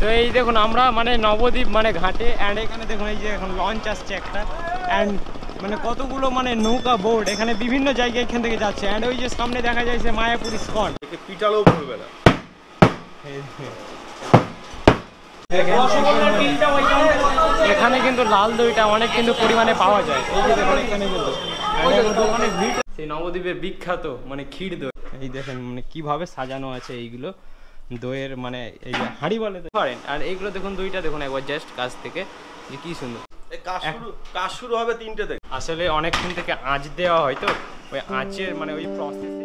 তো এই দেখুন আমরা মানে নবদ্বীপ মানে ঘাটে, অ্যান্ড এখানে দেখুন এই যে এখন লঞ্চ আসছে একটা, অ্যান্ড মানে কতগুলো মানে নৌকা বোর্ড এখানে বিভিন্ন জায়গায় এখান থেকে যাচ্ছে, অ্যান্ড ওই যে সামনে দেখা যাচ্ছে মায়াপুর ইস্কন। পিটালেও পড়বে না। এখানে কিন্তু লাল দইটা অনেক কিন্তু পরিমাণে পাওয়া যায়। এই যে দেখুন এখানে কিন্তু দোকানে ভিড়, সেই নবদ্বীপের বিখ্যাত মানে ক্ষীর দই। এই দেখেন মানে কিভাবে সাজানো আছে এইগুলো দইয়ের, মানে এই যে হাঁড়ি বলে পারেন। আর এইগুলো দেখুন দইটা দেখুন একবার জাস্ট কাছ থেকে যে কি সুন্দর। কাজ শুরু হবে 3টে থেকে। আসলে অনেকক্ষণ থেকে আঁচ দেওয়া হয়, তো ওই আঁচের মানে ওই প্রসেসে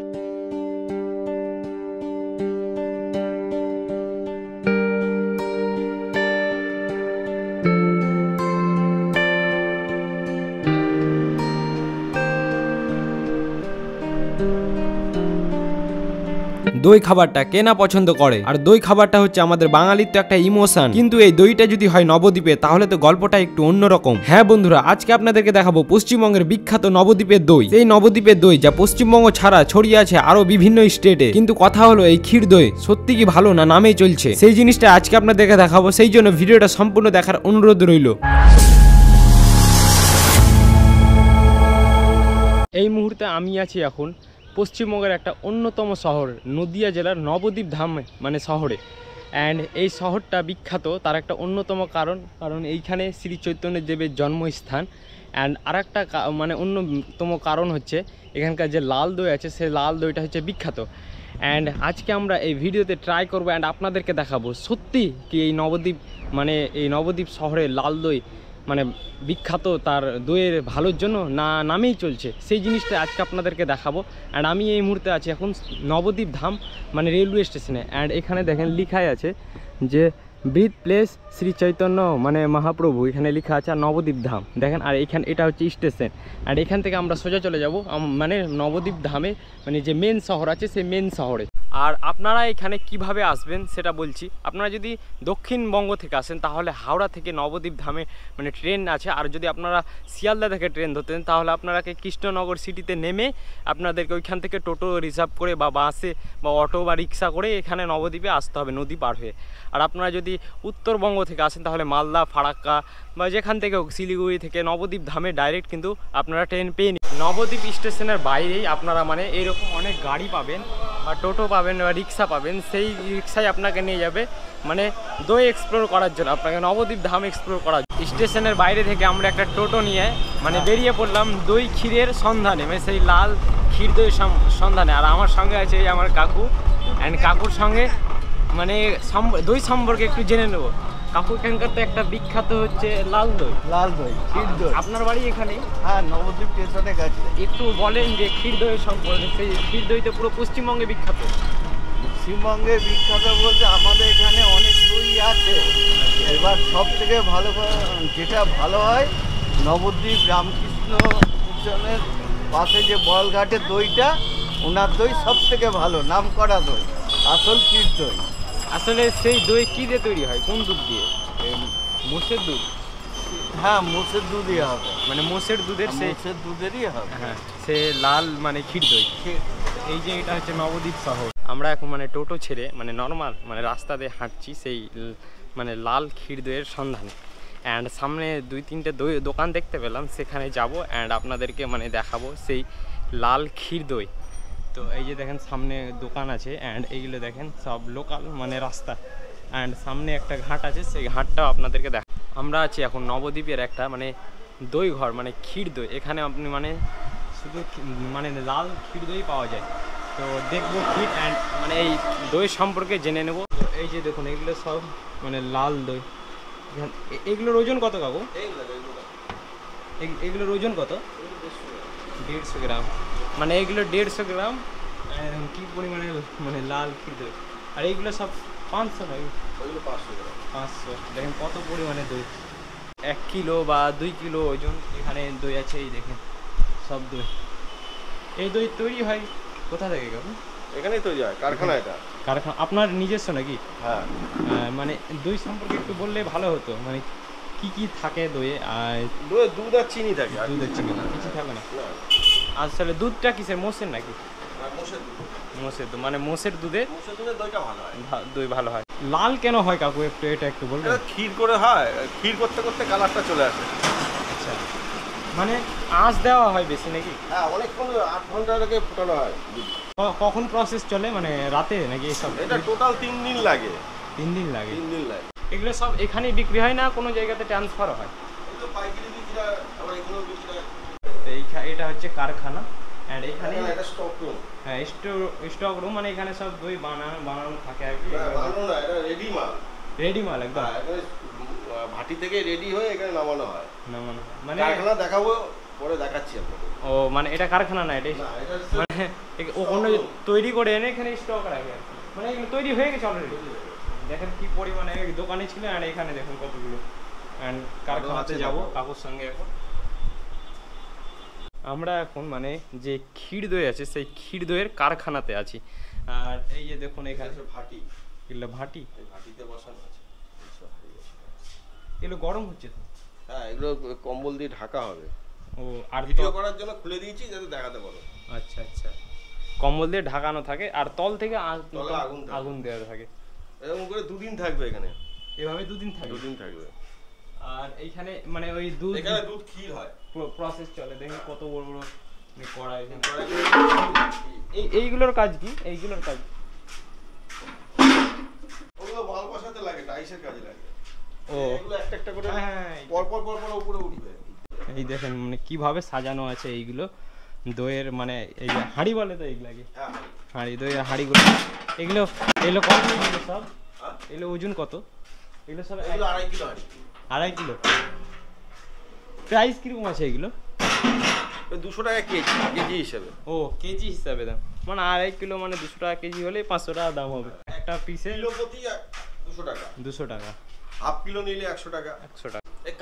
দই খাবারটা কে না পছন্দ করে, আর দই খাবারটা হচ্ছে আমাদের বাঙালির তো একটা ইমোশন। কিন্তু এই দইটা যদি হয় নবদ্বীপে তাহলে তো গল্পটা একটু অন্যরকম। হ্যাঁ বন্ধুরা, আজকে আপনাদেরকে দেখাবো পশ্চিমবঙ্গের বিখ্যাত নবদ্বীপের দই। এই নবদ্বীপের দই যা পশ্চিমবঙ্গ ছাড়া ছড়িয়ে আছে আরো বিভিন্ন স্টেটে। কিন্তু কথা হলো এই ক্ষীর দই সত্যি কি ভালো না নামেই চলছে, সেই জিনিসটা আজকে আপনাদেরকে দেখাবো। সেই জন্য ভিডিওটা সম্পূর্ণ দেখার অনুরোধ রইল। এই মুহূর্তে আমি আছি এখন পশ্চিমবঙ্গের একটা অন্যতম শহর নদিয়া জেলার নবদ্বীপ ধাম মানে শহরে। অ্যান্ড এই শহরটা বিখ্যাত তার একটা অন্যতম কারণ এইখানে শ্রী চৈতন্য দেবের জন্মস্থান। অ্যান্ড আর একটা মানে অন্যতম কারণ হচ্ছে এখানকার যে লাল দই আছে সেই লাল দইটা হচ্ছে বিখ্যাত। অ্যান্ড আজকে আমরা এই ভিডিওতে ট্রাই করবো অ্যান্ড আপনাদেরকে দেখাবো সত্যি কি এই নবদ্বীপ শহরে লাল দই মানে বিখ্যাত তার দইয়ের ভালোর জন্য না নামেই চলছে, সেই জিনিসটা আজকে আপনাদেরকে দেখাবো। অ্যান্ড আমি এই মুহূর্তে আছি এখন নবদ্বীপ ধাম মানে রেলওয়ে স্টেশনে। অ্যান্ড এখানে দেখেন লেখাই আছে যে ব্রিথ প্লেস শ্রী চৈতন্য মানে মহাপ্রভু, এখানে লেখা আছে, আর নবদ্বীপ ধাম দেখেন। আর এখানে এটা হচ্ছে স্টেশন, অ্যান্ড এখান থেকে আমরা সোজা চলে যাব মানে নবদ্বীপ ধামে মানে যে মেন শহর আছে সেই মেন শহরে। আর আপনারা এখানে কিভাবে আসবেন সেটা বলছি। আপনারা যদি দক্ষিণবঙ্গ থেকে আসেন তাহলে হাওড়া থেকে নবদ্বীপ ধামে মানে ট্রেন আছে। আর যদি আপনারা শিয়ালদা থেকে ট্রেন ধরতেন তাহলে আপনারাকে কৃষ্ণনগর সিটিতে নেমে আপনাদেরকে ওইখান থেকে টোটো রিজার্ভ করে বা বাসে বা অটো বা রিক্সা করে এখানে নবদ্বীপে আসতে হবে নদী পার হয়ে। আর আপনারা যদি উত্তরবঙ্গ থেকে আসেন তাহলে মালদা, ফারাক্কা বা যেখান থেকে শিলিগুড়ি থেকে নবদ্বীপ ধামে ডাইরেক্ট কিন্তু আপনারা ট্রেন পেয়ে নিন। নবদ্বীপ স্টেশনের বাইরেই আপনারা মানে এইরকম অনেক গাড়ি পাবেন বা টোটো পাবেন বা রিক্সা পাবেন, সেই রিক্সায় আপনাকে নিয়ে যাবে মানে দই এক্সপ্লোর করার জন্য, আপনাকে নবদ্বীপ ধাম এক্সপ্লোর করার জন্য। স্টেশনের বাইরে থেকে আমরা একটা টোটো নিয়ে মানে বেরিয়ে পড়লাম দই ক্ষীরের সন্ধানে, মানে সেই লাল ক্ষীর দই সন্ধানে। আর আমার সঙ্গে আছে এই আমার কাকু, অ্যান্ড কাকুর সঙ্গে মানে দই সম্পর্কে একটু জেনে নেবো। কাকু এখানকার তো একটা বিখ্যাত হচ্ছে লাল দই, ক্ষীর দই। আপনার বাড়ি এখানে? হ্যাঁ, নবদ্বীপ স্টেশনে গেছে। একটু বলেন যে ক্ষীর দই সম্পর্কে। সেই ক্ষীর দই তো পুরো পশ্চিমবঙ্গে বিখ্যাত। পশ্চিমবঙ্গে বিখ্যাত বলতে আমাদের এখানে অনেক দই আছে, এবার সব থেকে যেটা ভালো হয় নবদ্বীপ রামকৃষ্ণ মিশনের পাশে যে বলঘাটের দইটা, ওনার দই সব থেকে ভালো নাম করা দই, আসল ক্ষীর দই। আসলে সেই দই কী দিয়ে তৈরি হয়, কোন দুধ দিয়ে? মোষের দুধ? হ্যাঁ, মোষের দুধই হবে, মানে মোষের দুধের, সেই মোষের দুধেরই হবে। হ্যাঁ, সে লাল মানে ক্ষীর দই। এই যে এটা হচ্ছে নবদ্বীপ শহর। আমরা এখন মানে টোটো ছেড়ে মানে নর্মাল মানে রাস্তা দিয়ে হাঁটছি সেই মানে লাল ক্ষীর দইয়ের সন্ধানে। অ্যান্ড সামনে 2-3টে দোকান দেখতে পেলাম, সেখানে যাব অ্যান্ড আপনাদেরকে মানে দেখাবো সেই লাল ক্ষীর দই। তো এই যে দেখেন সামনে দোকান আছে, অ্যান্ড এইগুলো দেখেন সব লোকাল মানে রাস্তা, অ্যান্ড সামনে একটা ঘাট আছে, সেই ঘাটটাও আপনাদেরকে দেখ। আমরা আছি এখন নবদ্বীপের একটা মানে দই ঘর মানে ক্ষীর দই। এখানে আপনি মানে শুধু মানে লাল ক্ষীর দই পাওয়া যায়। তো দেখবো ক্ষীর অ্যান্ড মানে এই দই সম্পর্কে জেনে নেব। তো এই যে দেখুন এগুলো সব মানে লাল দই। এগুলোর ওজন কত কাকু? এগুলোর ওজন কত? 150 গ্রাম। মানে এগুলো 150 গ্রাম কি পরিমাণে মানে লাল ক্ষীর দই। আর এইগুলো সব 500 নয়, ওইগুলো 500। দেখেন কত পরিমাণে দই, 1 কিলো বা 2 কিলো ওজন এখানে দই আছে। এই দেখেন সব দই। এই দই তৈরি হয় কোথা থেকে কাকু? এখানেই তৈরি হয়, কারখানা। এটা কারখানা আপনার নিজস্ব নাকি? হ্যাঁ। মানে দই সম্পর্কে একটু বললে ভালো হতো, মানে কি কি থাকে দইয়ে? আর দুধ আর চিনি থাকে, দুধ আর চিনি, কিছু থাকে না। আসলে দুধটা কিসের, মোষের নাকি? মোষের দুধ, মানে মোষের দুধে দইটা ভালো হয়। দই ভালো হয়। লাল কেন হয় কাকু, এটা একটু বলবেন? এটা ক্ষীর করে হয়, ক্ষীর করতে করতে কালারটা চলে আসে। আচ্ছা, মানে আঁচ দেওয়া হয় বেশি নাকি? হ্যাঁ, অনেকক্ষণ 8 ঘন্টা আগে ফোটানো হয়। কখন প্রসেস চলে, মানে রাতে নাকি এসব? এটা টোটাল 3 দিন লাগে। 3 দিন লাগে। 3 দিন লাগে। এগুলো সব এখানেই বিক্রি হয় না কোনো জায়গাতে ট্রান্সফার হয়? এগুলো পাইকারি বিক্রি হয়, আবার এগুলো বিক্রি হয়। এটা হচ্ছে কারখানা, এন্ড এখানে এটা স্টক রুম। হ্যাঁ, স্টক রুম, মানে এখানে সব দই বানানো থাকে আর কি। বানানো না, এটা রেডি মাল। রেডি মাল একদম? ভাটি থেকে রেডি হয়ে এখানে নামানো হয়। মানে কারখানা দেখাবো, পরে দেখাচ্ছি আপনাদের। ও মানে এটা কারখানা না, এটা না, এটা মানে ওখানে তৈরি করে এনে এখানে স্টক রাখে আর কি। মানে এগুলো তৈরি হয়ে গেছে অলরেডি। দেখেন কি পরিমাণে দোকানে ছিল, আর এখানে দেখুন কতগুলো। এন্ড কারখানাতে যাব কাকুর সঙ্গে। এখন আমরা এখন মানে যে ক্ষীর দই আছে সেই ক্ষীর দইয়ের কারখানাতে আছি। আর এই যে দেখুন এখানে ভাটি, এগুলো ভাটি, এই ভাটিতে বসানো আছে। এগুলো গরম হচ্ছে তো? হ্যাঁ, এগুলো কম্বল দিয়ে ঢাকা হবে। ও, আর ভিডিও করার জন্য খুলে দিয়েছি যাতে দেখাতে পারো। আচ্ছা আচ্ছা, কম্বল দিয়ে ঢাকানো থাকে, আর তল থেকে তলে আগুন দেওয়া থাকে। এরকম করে 2 দিন থাকবে এখানে। এভাবে 2 দিন থাকে? 2 দিন থাকবে। আর এইখানে মানে ওই দুধ, এখানে দুধ ক্ষীর হয়, প্রসেস চলে। দেখেন কত বড় বড় কড়াই। এইগুলোর কাজ কি? এইগুলোর কাজ ওগুলো মাল বসাতে লাগে, টাইসের কাজে লাগে। ও, এগুলো একটা একটা করে হ্যাঁ, পর পর উপরে উঠবে। এই দেখেন মানে কিভাবে সাজানো আছে এইগুলো দইয়ের, মানে এই যে হাঁড়ি বলে তো এইগুলাকে? হ্যাঁ, হাঁড়ি, দইয়ের হাঁড়িগুলো। এগুলো কত? এগুলো সব এগুলো ওজন কত? এগুলো সব এগুলো 2.5 কিলো হাঁড়ি। 2.5 কিলো। প্রাইস কিরকম আছে এগুলো? 200 টাকা কেজি হিসেবে। ও, কেজি হিসাবে দাম, মানে 2.5 কিলো মানে 200 টাকা কেজি হলে 500 টাকা দাম হবে একটা পিসে। কিলো প্রতি 200 টাকা। 200 টাকা। হাফ কিলো নিলে 100 টাকা। 100 টাকা। এই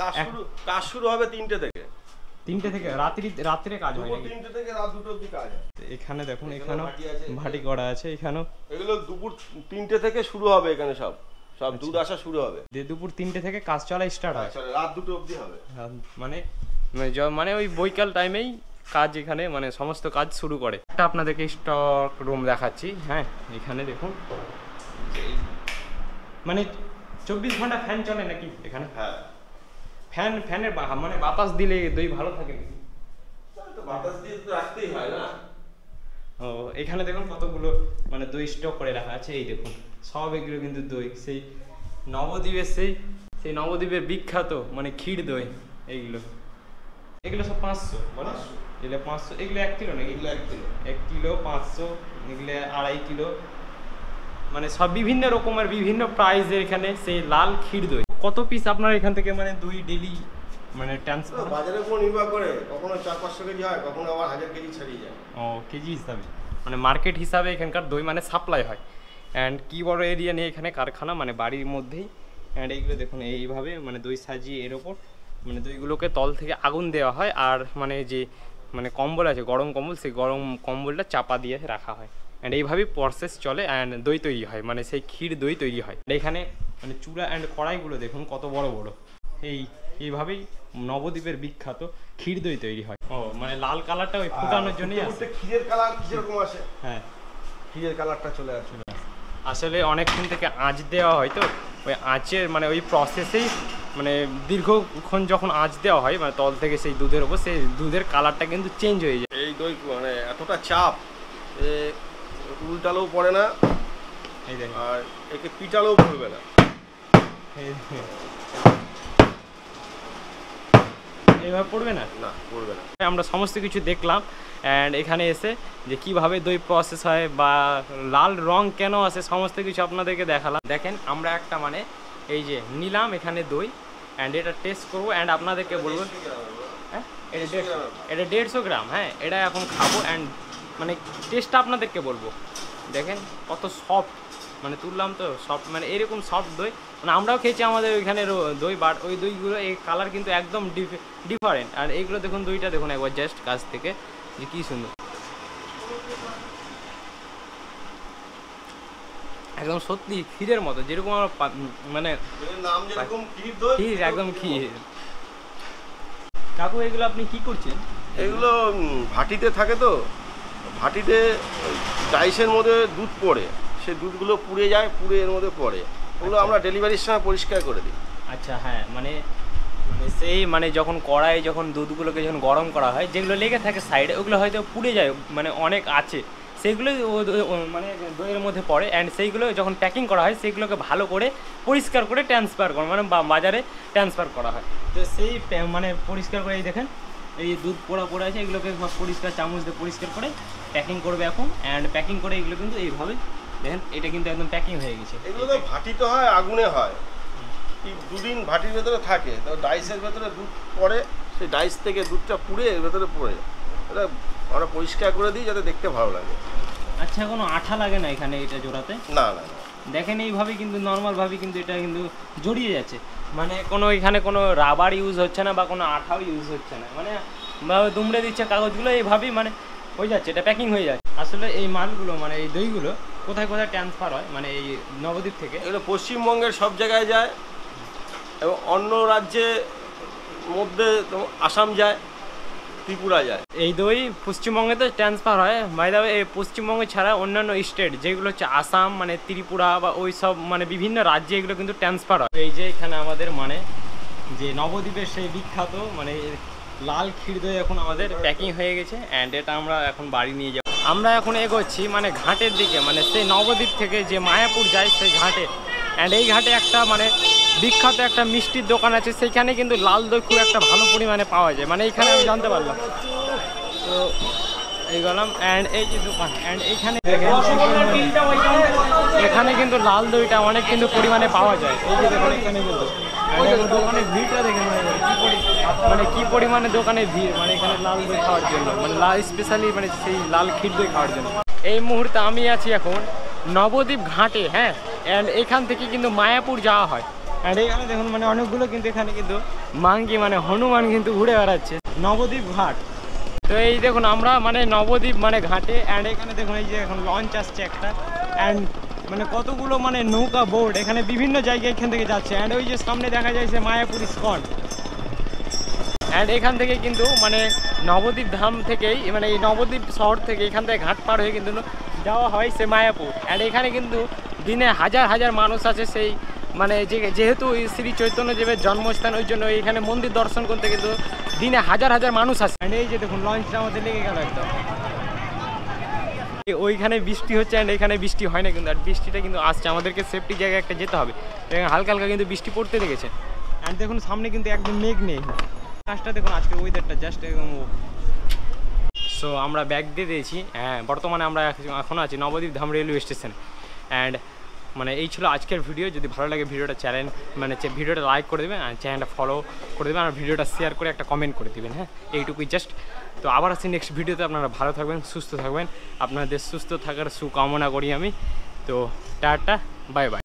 কাজ শুরু হবে 3টে থেকে। 3টে থেকে রাত্রে কাজ হয় নাকি? 3টে থেকে রাত 2টো অবধি কাজ হয়। এখানে দেখুন, এখানেও ভাটি করা আছে। এখানেও এগুলো দুপুর 3টে থেকে শুরু হবে, এখানে সব দুধ আসা শুরু হবে। দুপুর 3টে থেকে কাজ চলা স্টার্ট হয়, রাত 2টো অবধি হবে। মানে মানে ওই বৈকাল টাইমেই কাজ এখানে, মানে সমস্ত কাজ শুরু করে। একটা আপনাদেরকে স্টক রুম দেখাচ্ছি। হ্যাঁ, এখানে দেখুন, মানে 24 ঘন্টা ফ্যান চলে নাকি এখানে? হ্যাঁ, ফ্যানের মানে বাতাস দিলে দই ভালো থাকে নাকি? বাতাস দিয়ে তো রাখতেই হয় না। ও, এখানে দেখুন কতগুলো মানে দই স্টক করে রাখা আছে। এই দেখুন সব এগুলো কিন্তু দই, সেই নবদ্বীপের সেই নবদ্বীপের বিখ্যাত মানে ক্ষীর দই। এগুলো সব 500 বলো? এগুলো 500। এগুলো 1 কিলো নাকি? এগুলো 1 কিলো। 1 কিলো 500, এগুলো 2.5 কিলো, মানে সব বিভিন্ন রকমের বিভিন্ন প্রাইসের এখানে সেই লাল ক্ষীর দই। কত পিস আপনার এখান থেকে মানে দই ডেলি মানে ট্রান্সফার? বাজারের উপর নির্ভর করে, কখনো 400-500 কেজি হয়, কখনো আবার 1000 কেজি ছাড়িয়ে যায়। ও, কেজি হিসাবে, মানে মার্কেট হিসাবে এখানকার দই মানে সাপ্লাই হয়। অ্যান্ড কি বড় এরিয়া নিয়ে এখানে কারখানা, মানে বাড়ির মধ্যেই। অ্যান্ড এইগুলো দেখুন এইভাবে মানে দই সাজিয়ে এর ওপর মানে দইগুলোকে তল থেকে আগুন দেওয়া হয়, আর মানে যে মানে কম্বল আছে গরম কম্বল, সেই গরম কম্বলটা চাপা দিয়ে রাখা হয়। অ্যান্ড এইভাবেই প্রসেস চলে, অ্যান্ড দই তৈরি হয়, মানে সেই ক্ষীর দই তৈরি হয়। এখানে মানে চূড়া অ্যান্ড কড়াইগুলো দেখুন কত বড় বড়। এইভাবেই নবদ্বীপের বিখ্যাত ক্ষীর দই তৈরি হয়। ও, মানে লাল কালারটা ওই ফুটানোর জন্যই আসে। ক্ষীরের কালার কিরকম আসে? হ্যাঁ, ক্ষীরের কালারটা চলে আসে। আসলে অনেকক্ষণ থেকে আঁচ দেওয়া হয়, তো ওই আঁচের মানে ওই প্রসেসেই মানে দীর্ঘক্ষণ যখন আঁচ দেওয়া হয় মানে তল থেকে সেই দুধের ওপর, সেই দুধের কালারটা কিন্তু চেঞ্জ হয়ে যায়। এই দই মানে এতটা চাপ, উল্টালেও পড়ে না, এই দেখেন, আর একে পিটালেও পড়বে না। এইভাবে পড়বে না? না, পড়বে না। আমরা সমস্ত কিছু দেখলাম, অ্যান্ড এখানে এসে যে কিভাবে দই প্রসেস হয় বা লাল রং কেন আসে সমস্ত কিছু আপনাদেরকে দেখালাম। দেখেন আমরা একটা মানে এই যে নিলাম এখানে দই, অ্যান্ড এটা টেস্ট করবো, অ্যান্ড আপনাদেরকে বলবো। হ্যাঁ, এটা 150 গ্রাম। হ্যাঁ, এটা এখন খাবো, অ্যান্ড মানে টেস্টটা আপনাদেরকে বলবো। দেখেন কত সফট, মানে তুললাম তো সফট, মানে এরকম সফট দই মানে আমরাও খেয়েছি আমাদের ওইখানে দই, বাট ওই দইগুলো এই কালার কিন্তু একদম ডিফারেন্ট। আর এইগুলো দেখুন, দইটা দেখুন একবার জাস্ট কাছ থেকে যে কী সুন্দর, একদম সত্যি ক্ষীরের মতো, যেরকম আমরা মানে নাম যেরকম ক্ষীর দই, ক্ষীর, একদম ক্ষীর। কাকু এগুলো আপনি কি করছেন? এগুলো ভাটিতে থাকে তো, ভাটিতে ডাইসের মধ্যে দুধ পড়ে, সেই দুধগুলো পুড়ে যায়, পুড়ে এর মধ্যে পড়ে, ওগুলো আমরা ডেলিভারির সময় পরিষ্কার করে দিই। আচ্ছা, হ্যাঁ, মানে সেই মানে যখন কড়াই যখন দুধগুলোকে যখন গরম করা হয়, যেগুলো লেগে থাকে সাইডে, ওগুলো হয়তো পুড়ে যায়, মানে অনেক আছে, সেইগুলো মানে দইয়ের মধ্যে পড়ে। অ্যান্ড সেইগুলো যখন প্যাকিং করা হয় সেইগুলোকে ভালো করে পরিষ্কার করে ট্রান্সফার করা, মানে বাজারে ট্রান্সফার করা হয়। তো সেই মানে পরিষ্কার করে, এই দেখেন এই দুধ পোড়া আছে, এগুলোকে পরিষ্কার চামচ দিয়ে পরিষ্কার করে প্যাকিং করবে এখন। অ্যান্ড প্যাকিং করে এগুলো কিন্তু এইভাবে দেখেন, এটা কিন্তু একদম প্যাকিং হয়ে গেছে। এগুলো তো ভাটিতে হয়, আগুনে হয়, দুদিন ভাটির ভেতরে থাকে, তো ডাইসের ভেতরে দুধ পড়ে, সেই ডাইস থেকে দুধটা পুড়ে এর ভেতরে পড়ে, এটা আমরা পরিষ্কার করে দিই যাতে দেখতে ভালো লাগে। আচ্ছা, কোনো আঠা লাগে না এখানে এটা জোড়াতে? না না, দেখেন এইভাবে কিন্তু নর্মালভাবে কিন্তু এটা কিন্তু জড়িয়ে যাচ্ছে, মানে কোনো এখানে কোনো রাবার ইউজ হচ্ছে না বা কোনো আঠাও ইউজ হচ্ছে না, মানে দুমড়ে দিচ্ছে কাগজগুলো, এইভাবেই মানে হয়ে যাচ্ছে, এটা প্যাকিং হয়ে যাচ্ছে। আসলে এই মালগুলো মানে এই দইগুলো কোথায় কোথায় ট্রান্সফার হয়, মানে এই নবদ্বীপ থেকে? এগুলো পশ্চিমবঙ্গের সব জায়গায় যায় এবং অন্য রাজ্যের মধ্যে আসাম যায়, ত্রিপুরা যায়। এই দই পশ্চিমবঙ্গে তো ট্রান্সফার হয়, বাই দ্য ওয়ে এই পশ্চিমবঙ্গে ছাড়া অন্যান্য স্টেট যেগুলো হচ্ছে আসাম, মানে ত্রিপুরা বা ওই সব মানে বিভিন্ন রাজ্যে এগুলো কিন্তু ট্রান্সফার হয়। এই যে এখানে আমাদের মানে যে নবদ্বীপের সেই বিখ্যাত মানে লাল ক্ষীর দই এখন আমাদের প্যাকিং হয়ে গেছে। অ্যান্ড এটা আমরা এখন বাড়ি নিয়ে যাব। আমরা এখন এগোচ্ছি মানে ঘাটের দিকে, মানে সেই নবদ্বীপ থেকে যে মায়াপুর যায় সেই ঘাটে। অ্যান্ড এই ঘাটে একটা মানে বিখ্যাত একটা মিষ্টির দোকান আছে, সেইখানে কিন্তু লাল দই খুব একটা ভালো পরিমাণে পাওয়া যায়, মানে এইখানে আমি জানতে পারলাম। তো এই গেলাম, অ্যান্ড এই যে দোকান, অ্যান্ড এইখানে এখানে কিন্তু লাল দইটা অনেক কিন্তু পরিমাণে পাওয়া যায়। এই যে দেখুন এখানে কিন্তু দোকানের ভিড়টা দেখেন মানে কি পরিমাণে দোকানে ভিড়, মানে এখানে লাল দই খাওয়ার জন্য, মানে লাল স্পেশালি মানে সেই লাল ক্ষীর দই খাওয়ার জন্য। এই মুহূর্তে আমি আছি এখন নবদ্বীপ ঘাটে, হ্যাঁ, অ্যান্ড এখান থেকে কিন্তু মায়াপুর যাওয়া হয়। অ্যান্ড এখানে দেখুন মানে অনেকগুলো কিন্তু এখানে কিন্তু মাঙ্কি মানে হনুমান কিন্তু ঘুরে বেড়াচ্ছে নবদ্বীপ ঘাট। তো এই দেখুন আমরা মানে নবদ্বীপ মানে ঘাটে, অ্যান্ড এখানে দেখুন এই যে এখন লঞ্চ আসছে একটা, অ্যান্ড মানে কতগুলো মানে নৌকা বোট এখানে বিভিন্ন জায়গায় এখান থেকে যাচ্ছে। অ্যান্ড ওই যে সামনে দেখা যায় সে মায়াপুর ইস্কন। অ্যান্ড এখান থেকে কিন্তু মানে নবদ্বীপ ধাম থেকেই মানে এই নবদ্বীপ শহর থেকে এখান থেকে ঘাট পার হয়ে কিন্তু যাওয়া হয় সে মায়াপুর। অ্যান্ড এখানে কিন্তু দিনে হাজার হাজার মানুষ আছে, সেই মানে যেহেতু শ্রী চৈতন্যদেবের জন্মস্থান, ওই জন্য এখানে মন্দির দর্শন করতে কিন্তু দিনে হাজার হাজার মানুষ আসে। অ্যান্ড এই যে দেখুন লঞ্চটা আমাদের লেগে গেল একদম। ওইখানে বৃষ্টি হচ্ছে, অ্যান্ড এখানে বৃষ্টি হয় না কিন্তু, আর বৃষ্টিটা কিন্তু আসছে, আমাদেরকে সেফটি জায়গায় একটা যেতে হবে। হালকা হালকা কিন্তু বৃষ্টি পড়তে লেগেছে। অ্যান্ড দেখুন সামনে কিন্তু একদম মেঘ নেই, আকাশটা দেখুন আজকে ওয়েদারটা জাস্ট একদম। সো আমরা ব্যাগ দিয়ে দিয়েছি, হ্যাঁ, বর্তমানে আমরা এখন আছি নবদ্বীপ ধাম রেলওয়ে স্টেশন। অ্যান্ড মানে এই ছিল আজকের ভিডিও। যদি ভালো লাগে ভিডিওটা ভিডিওটা লাইক করে দেবেন, আর চ্যানেলটা ফলো করে দেবেন, আর ভিডিওটা শেয়ার করে একটা কমেন্ট করে দেবেন, হ্যাঁ, এইটুকুই জাস্ট। তো আবার আসছি নেক্সট ভিডিওতে। আপনারা ভালো থাকবেন, সুস্থ থাকবেন, আপনাদের সুস্থ থাকার সুকামনা করি আমি। তো টাটা, বাই বাই।